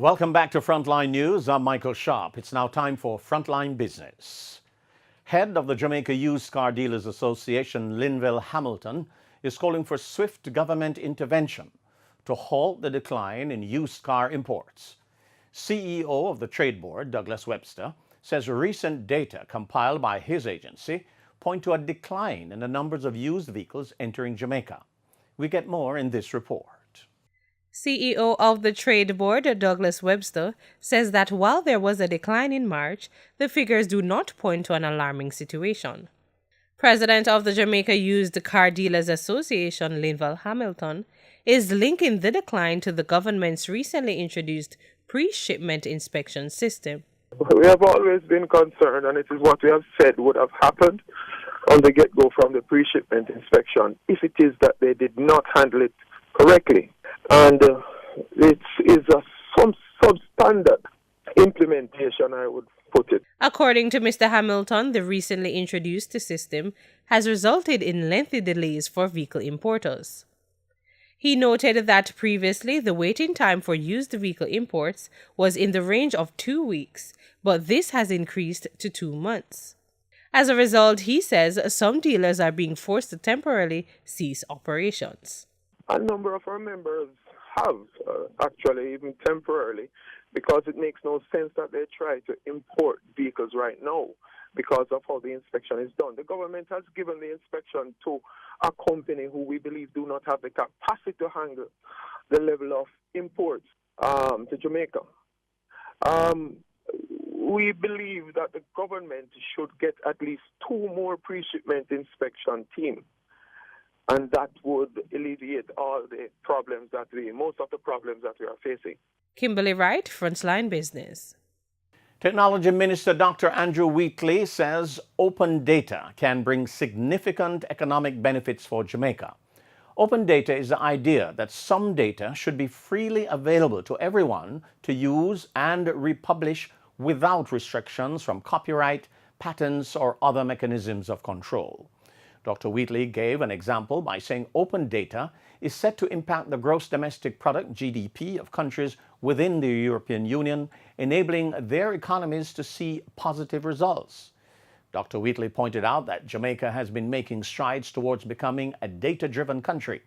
Welcome back to Frontline News. I'm Michael Sharp. It's now time for Frontline Business. Head of the Jamaica Used Car Dealers Association, Linville Hamilton, is calling for swift government intervention to halt the decline in used car imports. CEO of the Trade Board, Douglas Webster, says recent data compiled by his agency point to a decline in the numbers of used vehicles entering Jamaica. We get more in this report. CEO of the Trade Board, Douglas Webster, says that while there was a decline in March, the figures do not point to an alarming situation. President of the Jamaica Used Car Dealers Association, Linville Hamilton, is linking the decline to the government's recently introduced pre-shipment inspection system. We have always been concerned, and it is what we have said would have happened on the get-go from the pre-shipment inspection if it is that they did not handle it correctly. And it is some substandard implementation, I would put it. According to Mr. Hamilton, the recently introduced system has resulted in lengthy delays for vehicle importers. He noted that previously the waiting time for used vehicle imports was in the range of 2 weeks, but this has increased to 2 months. As a result, he says some dealers are being forced to temporarily cease operations. A number of our members have, actually, even temporarily, because it makes no sense that they try to import vehicles right now because of how the inspection is done. The government has given the inspection to a company who we believe do not have the capacity to handle the level of imports to Jamaica. We believe that the government should get at least 2 more pre-shipment inspection teams. And that would alleviate all the problems most of the problems that we are facing. Kimberly Wright, Frontline Business. Technology Minister Dr. Andrew Wheatley says open data can bring significant economic benefits for Jamaica. Open data is the idea that some data should be freely available to everyone to use and republish without restrictions from copyright, patents, or other mechanisms of control. Dr. Wheatley gave an example by saying open data is set to impact the gross domestic product, GDP, of countries within the European Union, enabling their economies to see positive results. Dr. Wheatley pointed out that Jamaica has been making strides towards becoming a data-driven country.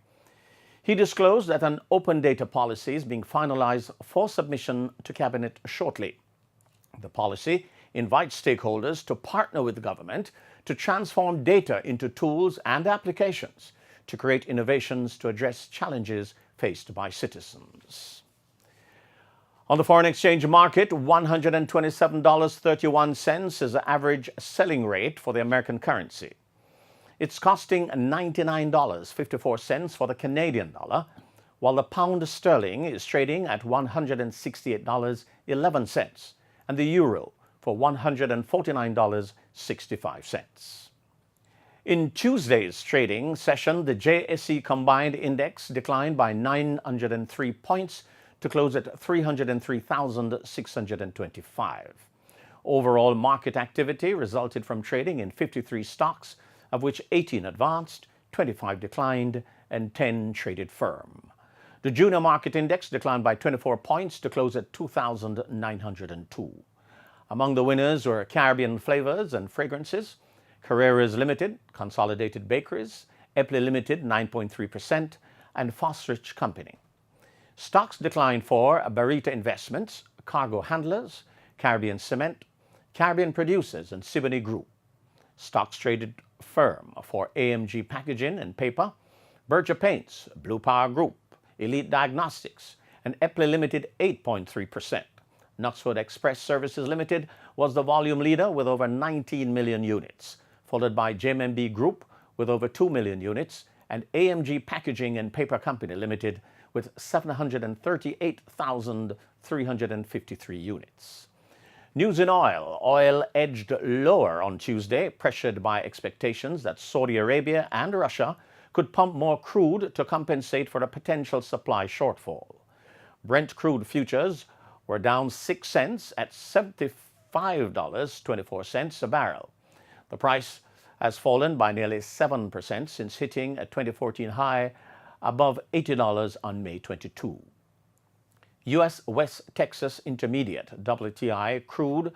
He disclosed that an open data policy is being finalized for submission to Cabinet shortly. The policy invites stakeholders to partner with the government to transform data into tools and applications to create innovations to address challenges faced by citizens. On the foreign exchange market, $127.31 is the average selling rate for the American currency. It's costing $99.54 for the Canadian dollar, while the pound sterling is trading at $168.11 and the euro for $149.65. In Tuesday's trading session, the JSE Combined Index declined by 903 points to close at 303,625. Overall market activity resulted from trading in 53 stocks, of which 18 advanced, 25 declined, and 10 traded firm. The Junior Market Index declined by 24 points to close at 2,902. Among the winners were Caribbean Flavors and Fragrances, Carreras Limited, Consolidated Bakeries, Epley Limited 9.3%, and Fosrich Company. Stocks declined for Barita Investments, Cargo Handlers, Caribbean Cement, Caribbean Producers, and Siboney Group. Stocks traded firm for AMG Packaging and Paper, Berger Paints, Blue Power Group, Elite Diagnostics, and Epley Limited 8.3%. Knutsford Express Services Limited was the volume leader with over 19 million units, followed by JMB Group with over 2 million units and AMG Packaging and Paper Company Limited with 738,353 units. News in oil. Oil edged lower on Tuesday, pressured by expectations that Saudi Arabia and Russia could pump more crude to compensate for a potential supply shortfall. Brent crude futures were down 6 cents at $75.24 a barrel. The price has fallen by nearly 7% since hitting a 2014 high above $80 on May 22. U.S. West Texas Intermediate WTI crude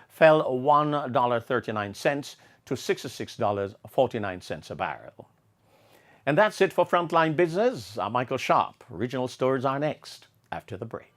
fell $1.39 to $66.49 a barrel. And that's it for Frontline Business. I'm Michael Sharp. Regional stories are next after the break.